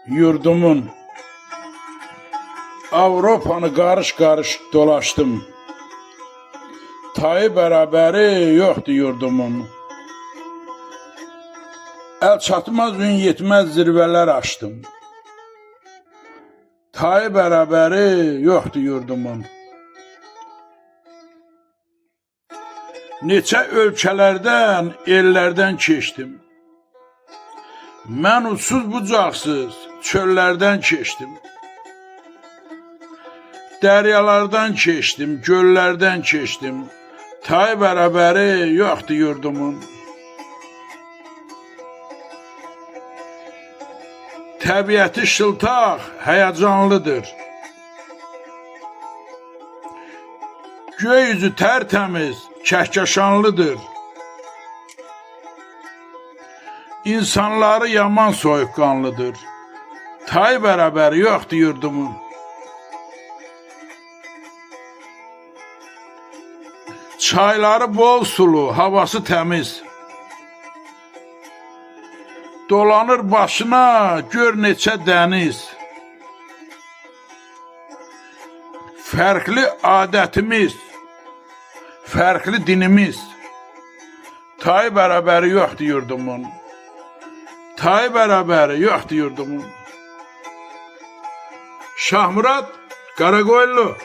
yurdumun. Avropanı qarış-qarış dolaşdım. Tayı bərabəri yoxdur yurdumun. Əl çatmaz, ün yetməz zirvələr açdım. Tayı bərabəri yoxdur yurdumun. Neçə ölkələrdən, ellərdən keçdim. Mən uçsuz bucaqsız çöllərdən keçdim. Dəryalardan keçdim, göllərdən keçdim. Tayı bərabəri yoxdur yurdumun. Təbiəti şıltaq, həyəcanlıdır. Göy üzü tərtəmiz, kəhkəşanlıdır. İnsanları yaman soyuqqanlıdır. Tayı bərabəri yoxdur yurdumun. Çayları bol sulu, havası təmiz. Dolanır başına, gör neçə dəniz. Fərqli adətimiz, fərqli dinimiz. Tayı bərabəri yoxdur yurdumun. Tayı bərabəri yoxdur yurdumun. Şahmurad Qaraqoyunlu.